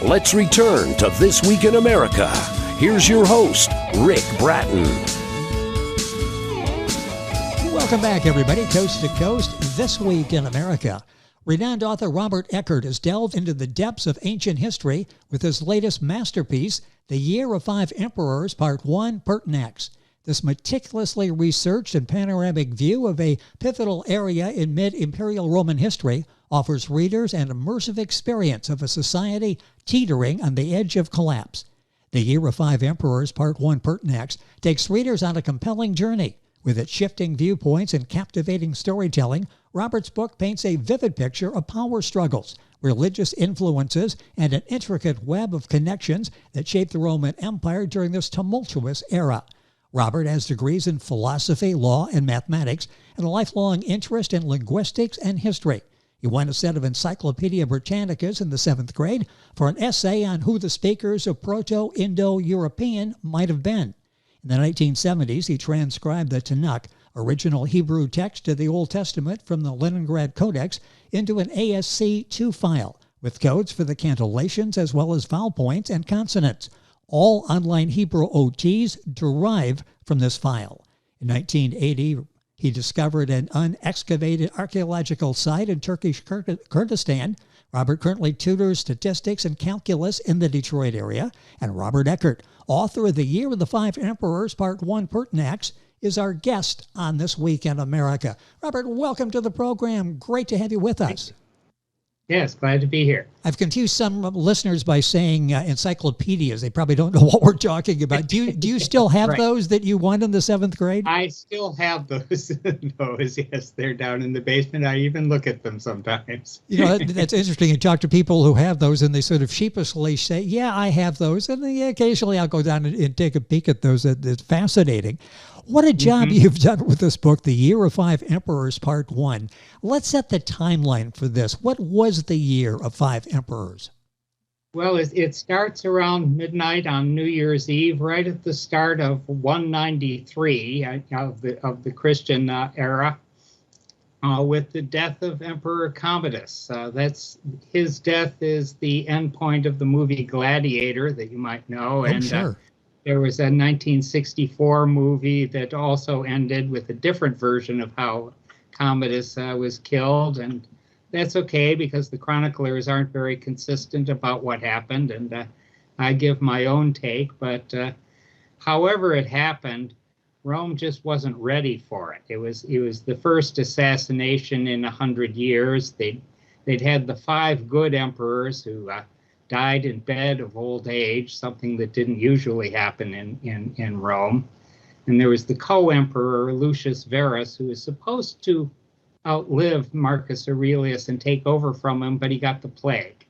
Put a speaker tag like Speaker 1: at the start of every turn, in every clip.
Speaker 1: Let's return to This Week in America. Here's your host, Rick Bratton.
Speaker 2: Welcome back, everybody, coast to coast. This Week in America. Renowned author Robert Eckert has delved into the depths of ancient history with his latest masterpiece, The Year of Five Emperors, Part 1, Pertinax. This meticulously researched and panoramic view of a pivotal area in mid-Imperial Roman history offers readers an immersive experience of a society teetering on the edge of collapse. The Year of Five Emperors, Part 1, Pertinax, takes readers on a compelling journey. With its shifting viewpoints and captivating storytelling, Robert's book paints a vivid picture of power struggles, religious influences, and an intricate web of connections that shaped the Roman Empire during this tumultuous era. Robert has degrees in philosophy, law, and mathematics, and a lifelong interest in linguistics and history. He won a set of Encyclopedia Britannicas in the 7th grade for an essay on who the speakers of Proto-Indo-European might have been. In the 1970s, he transcribed the Tanakh, original Hebrew text of the Old Testament from the Leningrad Codex, into an ASC II file with codes for the cantillations as well as vowel points and consonants. All online Hebrew OTs derive from this file. In 1980, he discovered an unexcavated archaeological site in Turkish Kurdistan. Robert currently tutors statistics and calculus in the Detroit area. And Robert Eckert, author of The Year of the Five Emperors, Part 1, Pertinax, is our guest on This Week in America. Robert, welcome to the program. Great to have you with us.
Speaker 3: Yes, glad to be here.
Speaker 2: I've confused some listeners by saying encyclopedias. They probably don't know what we're talking about. Do you still have
Speaker 3: Right.
Speaker 2: those that you won in the 7th grade?
Speaker 3: I still have those. Yes, they're down in the basement. I even look at them sometimes.
Speaker 2: You know, that's interesting. You talk to people who have those and they sort of sheepishly say, yeah, I have those. And then occasionally I'll go down and take a peek at those. It's fascinating. What a job you've done with this book, The Year of Five Emperors, Part 1. Let's set the timeline for this. What was the Year of Five Emperors?
Speaker 3: Well, it starts around midnight on New Year's Eve, right at the start of 193 of the Christian era, with the death of Emperor Commodus. His death is the end point of the movie Gladiator that you might know.
Speaker 2: Oh, sure.
Speaker 3: There was a 1964 movie that also ended with a different version of how Commodus was killed, and that's okay because the chroniclers aren't very consistent about what happened, and I give my own take. But however it happened, Rome just wasn't ready for it. It was the first assassination in 100 years. They'd had the five good emperors who died in bed of old age, something that didn't usually happen in Rome. And there was the co-emperor, Lucius Verus, who was supposed to outlive Marcus Aurelius and take over from him, but he got the plague.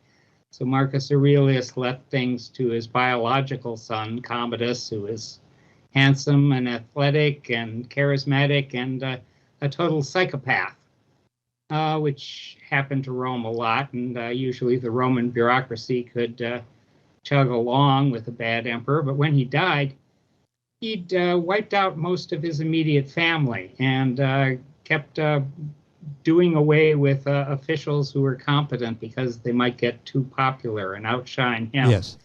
Speaker 3: So Marcus Aurelius left things to his biological son, Commodus, who is handsome and athletic and charismatic and a total psychopath. Which happened to Rome a lot, and usually the Roman bureaucracy could chug along with a bad emperor. But when he died, he'd wiped out most of his immediate family and kept doing away with officials who were competent because they might get too popular and outshine him.
Speaker 2: Yes.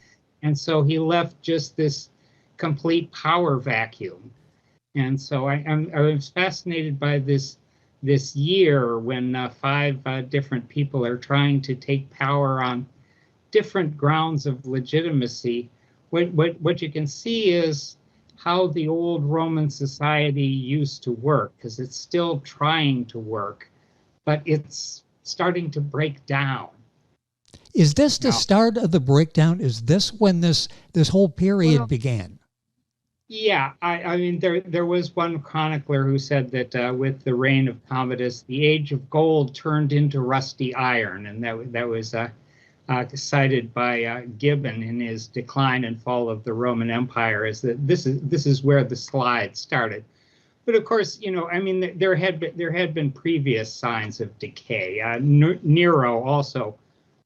Speaker 3: And so he left just this complete power vacuum. And so I was fascinated by this year when five different people are trying to take power on different grounds of legitimacy. What you can see is how the old Roman society used to work, because it's still trying to work, but it's starting to break down.
Speaker 2: Is this the start of the breakdown? Is this when this whole period began?
Speaker 3: Yeah, I mean, there was one chronicler who said that with the reign of Commodus, the age of gold turned into rusty iron, and that was cited by Gibbon in his Decline and Fall of the Roman Empire, as that this is where the slide started. But of course, I mean, there had been previous signs of decay. Nero also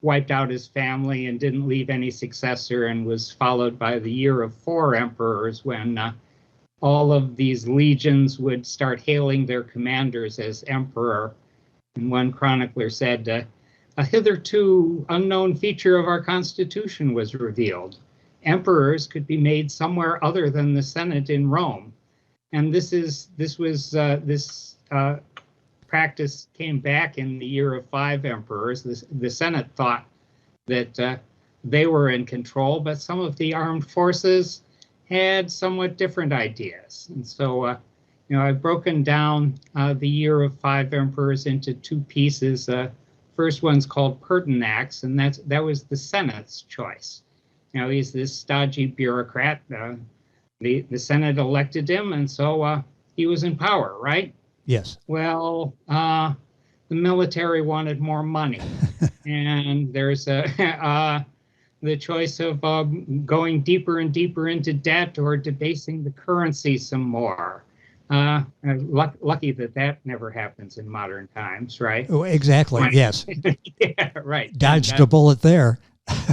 Speaker 3: wiped out his family and didn't leave any successor, and was followed by the Year of Four Emperors, when all of these legions would start hailing their commanders as emperor. And one chronicler said, a hitherto unknown feature of our Constitution was revealed. Emperors could be made somewhere other than the Senate in Rome, and this practice came back in the year of 5 emperors. The Senate thought that they were in control, but some of the armed forces had somewhat different ideas. And so, I've broken down the year of 5 emperors into 2 pieces. First one's called Pertinax, and that was the Senate's choice. He's this stodgy bureaucrat. The Senate elected him, and so he was in power, right?
Speaker 2: Yes.
Speaker 3: Well, the military wanted more money, and there's the choice of going deeper and deeper into debt or debasing the currency some more. Lucky that never happens in modern times, right?
Speaker 2: Oh, exactly. Right. Yes.
Speaker 3: Yeah, right.
Speaker 2: Dodged a bullet there.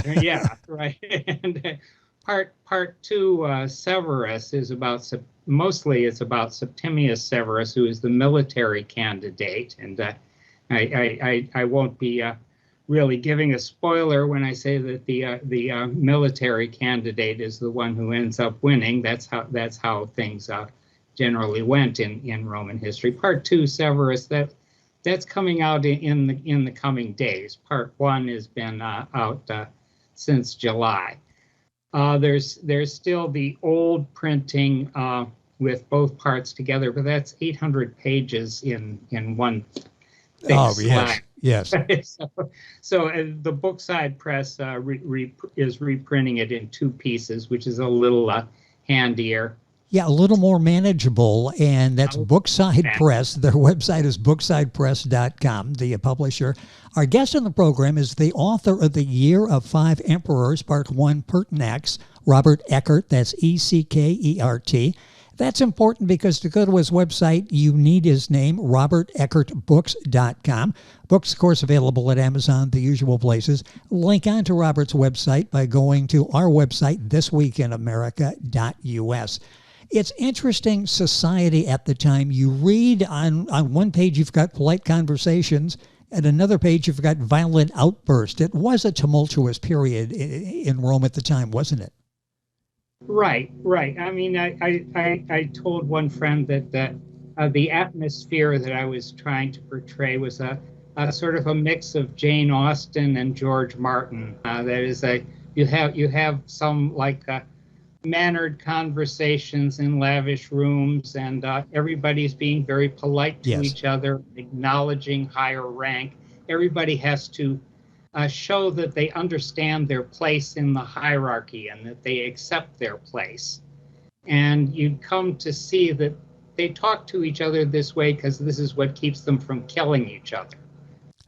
Speaker 3: Yeah, right. And part 2, Severus, is mostly it's about Septimius Severus, who is the military candidate. And I won't be really giving a spoiler when I say that the military candidate is the one who ends up winning. That's how things generally went in Roman history. Part 2, Severus, that's coming out in the coming days. Part 1 has been out since July. There's still the old printing with both parts together, but that's 800 pages in one big slide.
Speaker 2: Yes.
Speaker 3: So the Bookside Press is reprinting it in 2 pieces, which is a little handier.
Speaker 2: Yeah, a little more manageable, and that's Bookside Press. Their website is booksidepress.com, the publisher. Our guest on the program is the author of The Year of 5 Emperors, Part 1, Pertinax, Robert Eckert. That's Eckert. That's important because to go to his website, you need his name, roberteckertbooks.com. Books, of course, available at Amazon, the usual places. Link on to Robert's website by going to our website, thisweekinamerica.us. It's interesting society at the time. You read on one page, you've got polite conversations. At another page, you've got violent outbursts. It was a tumultuous period in Rome at the time, wasn't it?
Speaker 3: Right. I mean, I told one friend that the atmosphere that I was trying to portray was a sort of a mix of Jane Austen and George Martin. That is, you have some mannered conversations in lavish rooms, and everybody's being very polite to each other, acknowledging higher rank. Everybody has to show that they understand their place in the hierarchy and that they accept their place. And you come to see that they talk to each other this way because this is what keeps them from killing each other.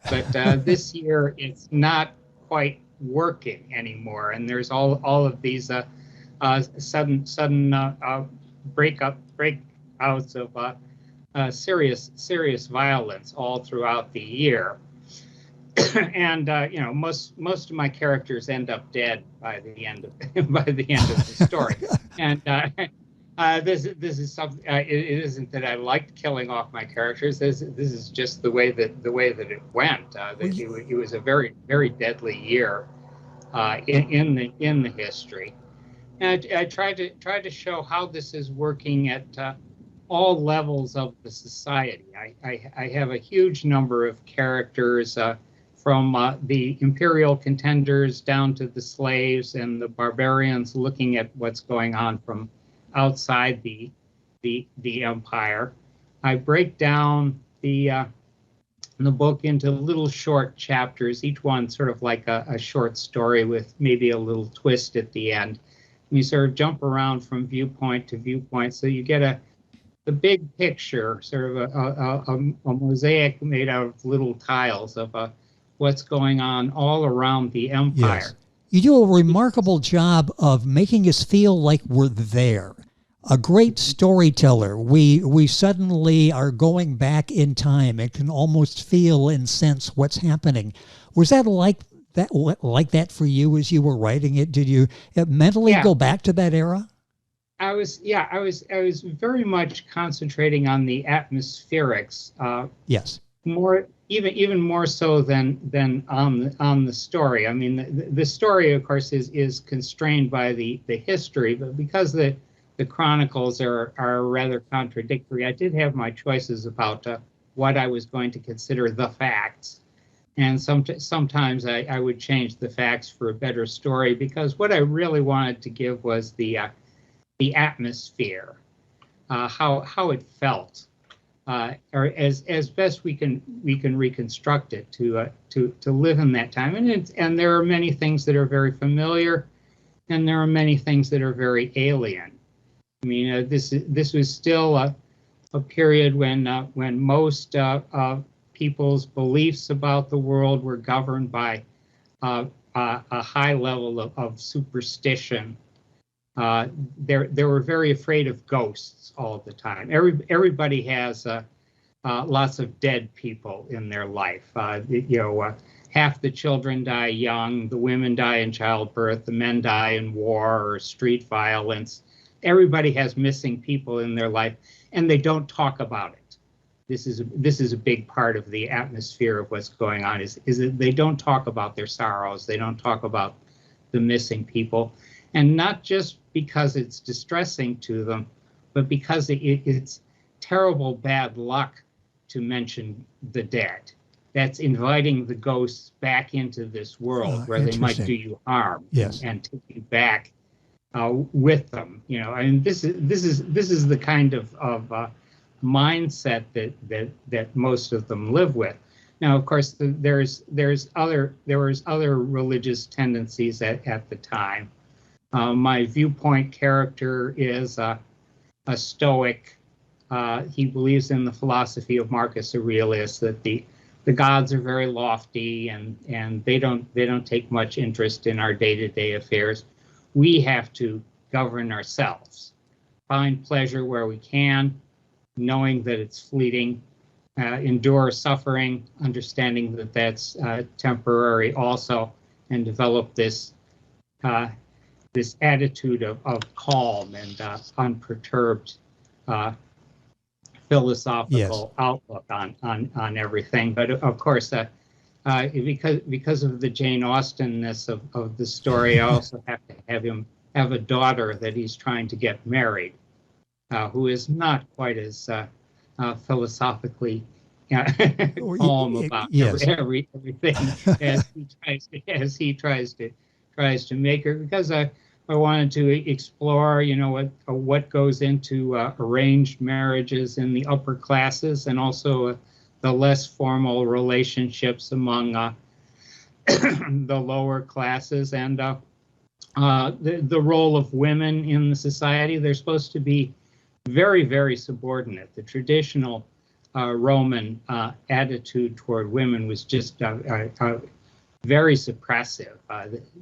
Speaker 3: But this year, it's not quite working anymore, and there's all of these sudden breakouts of serious violence all throughout the year. And most of my characters end up dead by the end of the story. And this is something. It isn't that I liked killing off my characters. This is just the way that it went. It was a very, very deadly year in the history. And I tried to show how this is working at all levels of the society. I have a huge number of characters from the imperial contenders down to the slaves and the barbarians, looking at what's going on from outside the empire. I break down the book into little short chapters, each one sort of like a short story with maybe a little twist at the end. And you sort of jump around from viewpoint to viewpoint, so you get the big picture, sort of a mosaic made out of little tiles of what's going on all around the empire.
Speaker 2: Yes. You do a remarkable job of making us feel like we're there. A great storyteller. We suddenly are going back in time and can almost feel and sense what's happening. Was that like that for you as you were writing it? Did you mentally go back to that era?
Speaker 3: I was very much concentrating on the atmospherics.
Speaker 2: Yes.
Speaker 3: more, even more so than on the story. I mean, the story, of course, is constrained by the history, but because the chronicles are rather contradictory, I did have my choices about what I was going to consider the facts. And sometimes I would change the facts for a better story, because what I really wanted to give was the atmosphere, how it felt, or as best we can reconstruct it to live in that time. And there are many things that are very familiar, and there are many things that are very alien. I mean, this was still a period when most people's beliefs about the world were governed by a high level of superstition. They were very afraid of ghosts all the time. Everybody has lots of dead people in their life. Half the children die young, the women die in childbirth, the men die in war or street violence. Everybody has missing people in their life, and they don't talk about it. This is a big part of the atmosphere of what's going on, is that they don't talk about their sorrows. They don't talk about the missing people, and not just because it's distressing to them, but because it's terrible bad luck to mention the dead. That's inviting the ghosts back into this world where they might do you harm.
Speaker 2: Yes.
Speaker 3: And take you back with them. And this is the kind of mindset that most of them live with. Now, of course, there was other religious tendencies at the time. My viewpoint character is a Stoic. He believes in the philosophy of Marcus Aurelius, that the gods are very lofty and they don't take much interest in our day-to-day affairs. We have to govern ourselves, find pleasure where we can, knowing that it's fleeting, endure suffering, understanding that that's temporary also, and develop this attitude of calm and unperturbed philosophical outlook on everything. But of course, because of the Jane Austenness of the story, I also have to have him have a daughter that he's trying to get married, who is not quite as philosophically calm about everything as he tries to make her. Because I wanted to explore, what goes into arranged marriages in the upper classes, and also the less formal relationships among the lower classes, and the role of women in the society. They're supposed to be very, very subordinate. The traditional Roman attitude toward women was just very suppressive.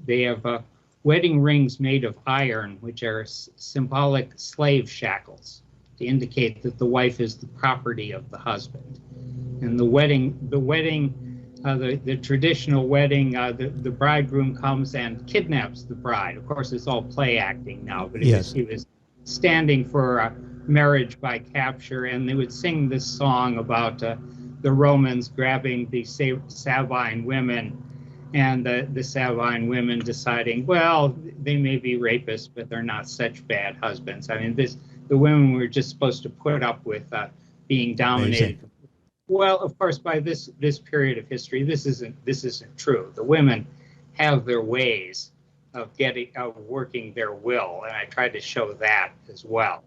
Speaker 3: They have wedding rings made of iron, which are symbolic slave shackles to indicate that the wife is the property of the husband. And the traditional wedding, the bridegroom comes and kidnaps the bride. Of course, it's all play acting now, but it was standing for marriage by capture, and they would sing this song about the Romans grabbing the Sabine women, and the Sabine women deciding, well, they may be rapists, but they're not such bad husbands. I mean, the women were just supposed to put up with being dominated.
Speaker 2: Amazing.
Speaker 3: Well, of course, by this period of history, this isn't true. The women have their ways of working their will, and I tried to show that as well.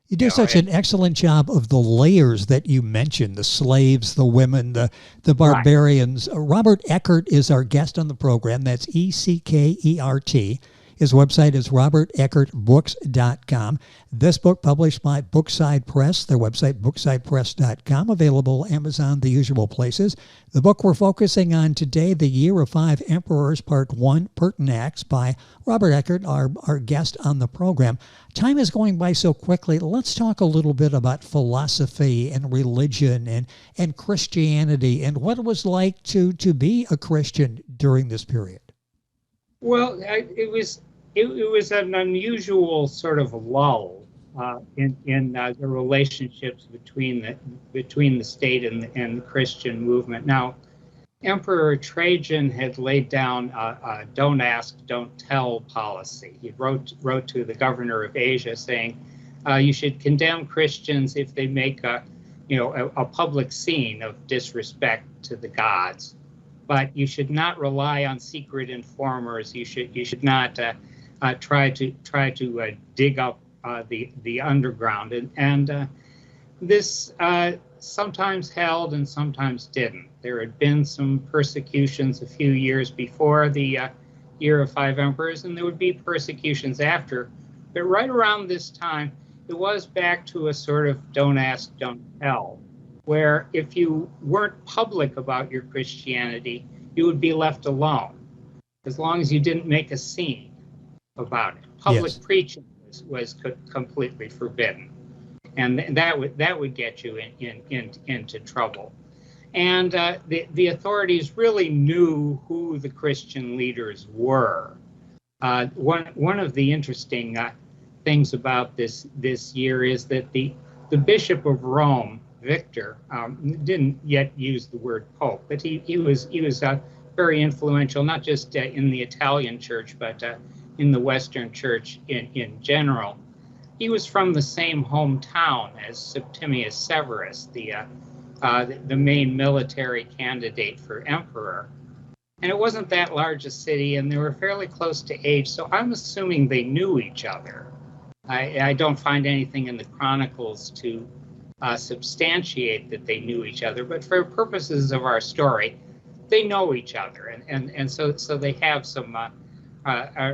Speaker 2: You do such an excellent job of the layers that you mentioned, the slaves, the women, the barbarians. Right. Robert Eckert is our guest on the program. That's Eckert. His website is roberteckertbooks.com. This book published by Bookside Press, their website, booksidepress.com, available Amazon, the usual places. The book we're focusing on today, The Year of Five Emperors, Part 1, Pertinax, by Robert Eckert, our guest on the program. Time is going by so quickly. Let's talk a little bit about philosophy and religion and Christianity and what it was like to be a Christian during this period.
Speaker 3: Well, it was an unusual sort of lull in the relationships between the state and the Christian movement. Now, Emperor Trajan had laid down a "don't ask, don't tell" policy. He wrote to the governor of Asia saying, "You should condemn Christians if they make a public scene of disrespect to the gods, but you should not rely on secret informers. You should not try to dig up the underground." And this sometimes held and sometimes didn't. There had been some persecutions a few years before the Year of Five Emperors, and there would be persecutions after. But right around this time, it was back to a sort of "don't ask, don't tell," where if you weren't public about your Christianity, you would be left alone, as long as you didn't make a scene about it. Public preaching was completely forbidden, and that would get you into trouble. And the authorities really knew who the Christian leaders were. One of the interesting things about this year is that the Bishop of Rome, Victor, didn't yet use the word Pope, but he was very influential, not just in the Italian church, but in the Western church in general. He was from the same hometown as Septimius Severus, the main military candidate for emperor. And it wasn't that large a city, and they were fairly close to age, so I'm assuming they knew each other. I don't find anything in the chronicles to substantiate that they knew each other, but for purposes of our story, they know each other, and so they have some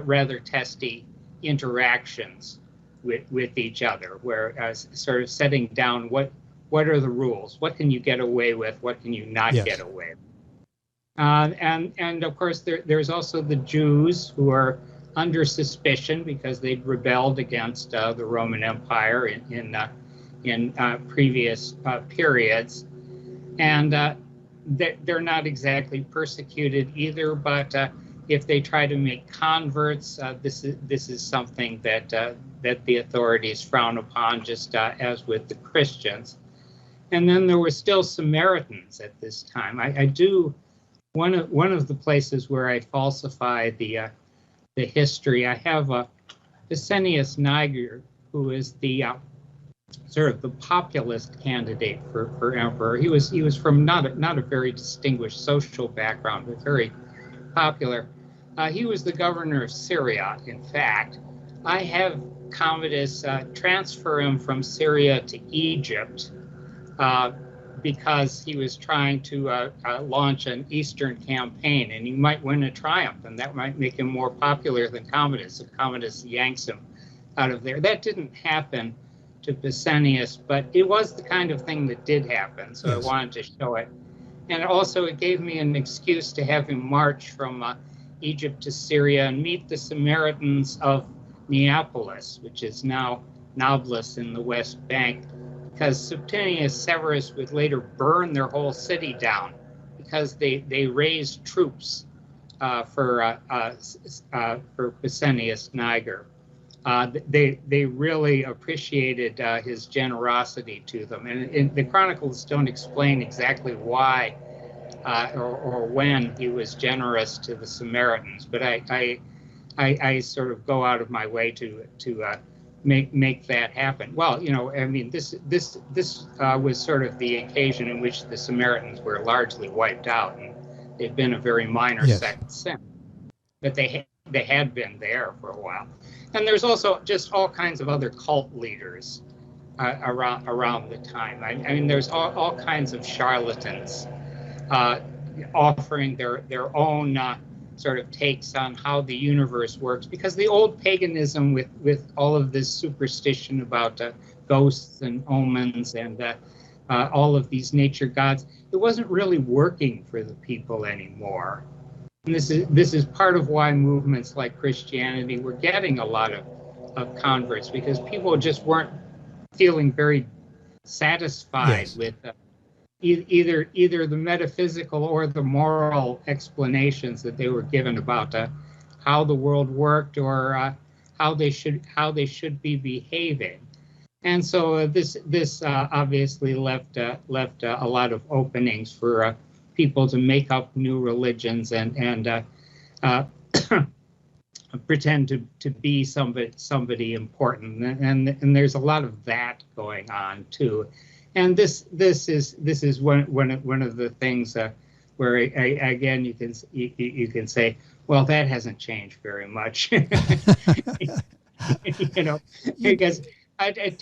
Speaker 3: rather testy interactions with each other, where sort of setting down what are the rules, what can you get away with, what can you not get away with. And of course there's also the Jews, who are under suspicion because they'd rebelled against the Roman Empire in previous periods, and they're not exactly persecuted either. But if they try to make converts, this is something that the authorities frown upon, just as with the Christians. And then there were still Samaritans at this time. I do one of the places where I falsify the history. I have Pescennius Niger, who is the sort of the populist candidate for emperor. He was from not a very distinguished social background, but very popular. He was the governor of Syria. In fact, I have Commodus transfer him from Syria to Egypt because he was trying to launch an Eastern campaign, and he might win a triumph, and that might make him more popular than Commodus if Commodus yanks him out of there. That didn't happen to Pescennius, but it was the kind of thing that did happen, so yes. I wanted to show it. And also it gave me an excuse to have him march from Egypt to Syria and meet the Samaritans of Neapolis, which is now Nablus in the West Bank, because Septimius Severus would later burn their whole city down because they raised troops for Pescennius Niger. They really appreciated his generosity to them, and the chronicles don't explain exactly why or when he was generous to the Samaritans, but I sort of go out of my way to make that happen. Well, I mean, this was sort of the occasion in which the Samaritans were largely wiped out, and they've been a very minor sect since, but they had been there for a while. And there's also just all kinds of other cult leaders around the time. I mean, there's all kinds of charlatans offering their own sort of takes on how the universe works, because the old paganism with all of this superstition about ghosts and omens and all of these nature gods, it wasn't really working for the people anymore. And this is part of why movements like Christianity were getting a lot of converts, because people just weren't feeling very satisfied with either the metaphysical or the moral explanations that they were given about how the world worked or how they should be behaving. And so this obviously left a lot of openings for people to make up new religions and pretend to be somebody important, and there's a lot of that going on too. And this is one of the things where again you can say, well, that hasn't changed very much, because at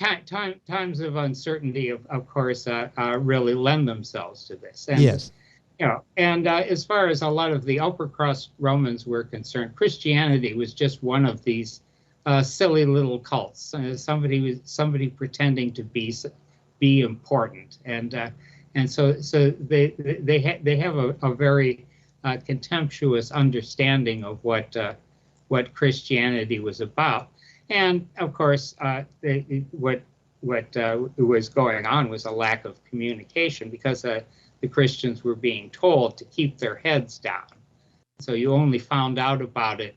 Speaker 3: times of uncertainty, of course, really lend themselves to this. And,
Speaker 2: yes.
Speaker 3: And as far as a lot of the upper crust Romans were concerned, Christianity was just one of these silly little cults. Somebody pretending to be important, and so they have a very contemptuous understanding of what Christianity was about. And of course, what was going on was a lack of communication, because the Christians were being told to keep their heads down. So you only found out about it,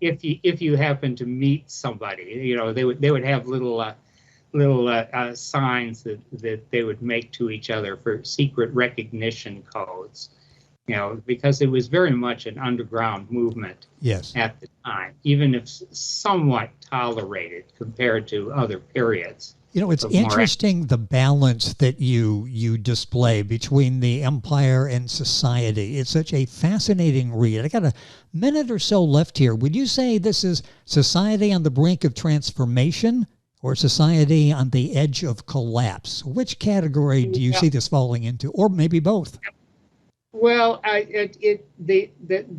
Speaker 3: if you happen to meet somebody. They would have little signs that they would make to each other for secret recognition codes. Because it was very much an underground movement at the time, even if somewhat tolerated compared to other periods.
Speaker 2: It's interesting the balance that you display between the empire and society. It's such a fascinating read. I got a minute or so left here. Would you say this is society on the brink of transformation or society on the edge of collapse? Which category do you see this falling into, or maybe both?
Speaker 3: Well, the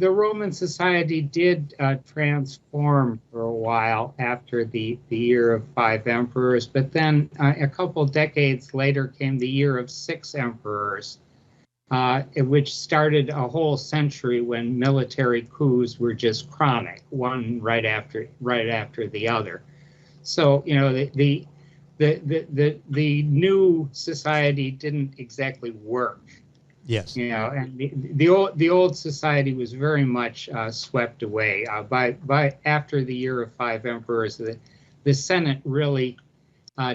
Speaker 3: Roman society did transform for a while after the year of 5 emperors, but then a couple decades later came the year of 6 emperors, which started a whole century when military coups were just chronic, one right after the other. So the new society didn't exactly work.
Speaker 2: Yes.
Speaker 3: And the old society was very much swept away. By after the year of 5 emperors, the Senate really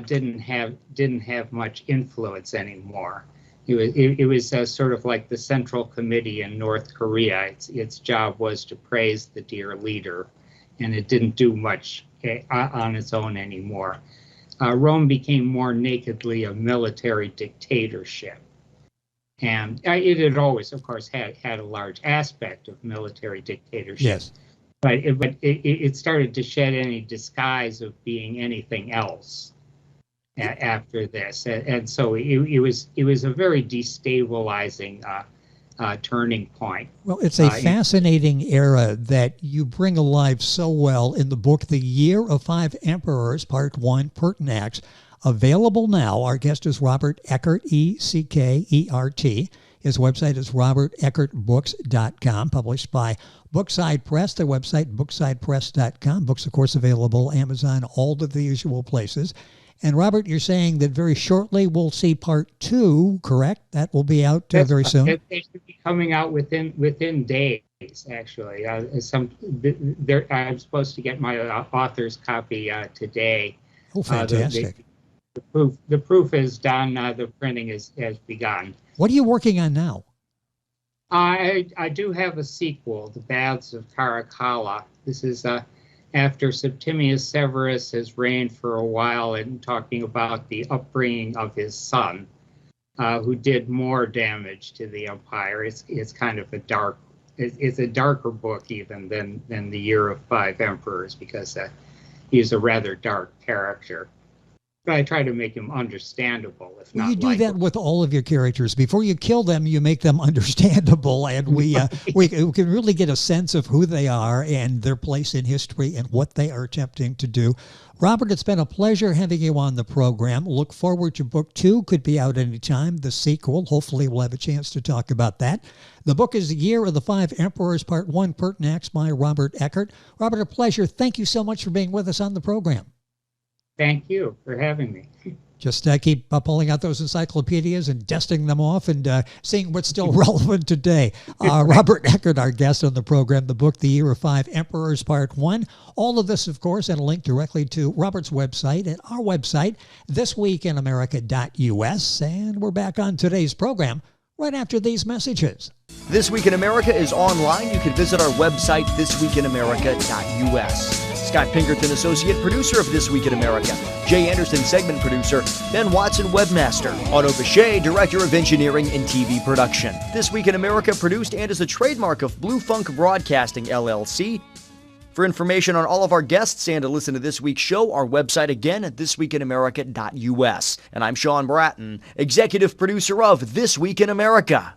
Speaker 3: didn't have much influence anymore. It was sort of like the Central Committee in North Korea. Its job was to praise the dear leader, and it didn't do much on its own anymore. Rome became more nakedly a military dictatorship. And it had always, of course, had a large aspect of military dictatorship.
Speaker 2: Yes.
Speaker 3: But it started to shed any disguise of being anything else after this. And so it was a very destabilizing turning point.
Speaker 2: Well, it's a fascinating era that you bring alive so well in the book, The Year of 5 Emperors, Part 1, Pertinax. Available now. Our guest is Robert Eckert, Eckert. His website is roberteckertbooks.com, published by Bookside Press. Their website, booksidepress.com. Books, of course, available Amazon, all of the usual places. And Robert, you're saying that very shortly we'll see Part 2, correct? That will be out very soon?
Speaker 3: It should be coming out within days, actually. I'm supposed to get my author's copy today.
Speaker 2: Oh, fantastic.
Speaker 3: The proof is done. The printing has begun.
Speaker 2: What are you working on now?
Speaker 3: I do have a sequel, The Baths of Caracalla. This is after Septimius Severus has reigned for a while, and talking about the upbringing of his son, who did more damage to the empire. It's kind of it's a darker book even than The Year of 5 Emperors, because he's a rather dark character. But I try to make him understandable, if not.
Speaker 2: You do that with all of your characters. Before you kill them, you make them understandable, and we can really get a sense of who they are and their place in history and what they are attempting to do. Robert, it's been a pleasure having you on the program. Look forward to book 2. Could be out anytime. The sequel, hopefully we'll have a chance to talk about that. The book is The Year of the 5 Emperors, Part 1, Pertinax by Robert Eckert. Robert, a pleasure. Thank you so much for being with us on the program.
Speaker 3: Thank you for having me.
Speaker 2: Just keep pulling out those encyclopedias and dusting them off and seeing what's still relevant today. Robert Eckert, our guest on the program, the book, The Year of Five Emperors, Part 1. All of this, of course, and a link directly to Robert's website and our website, thisweekinamerica.us. And we're back on today's program right after these messages.
Speaker 4: This Week in America is online. You can visit our website, thisweekinamerica.us. Scott Pinkerton, associate producer of This Week in America. Jay Anderson, segment producer. Ben Watson, webmaster. Otto Bechet, director of engineering and TV production. This Week in America produced and is a trademark of Blue Funk Broadcasting, LLC. For information on all of our guests and to listen to this week's show, our website again at thisweekinamerica.us. And I'm Sean Bratton, executive producer of This Week in America.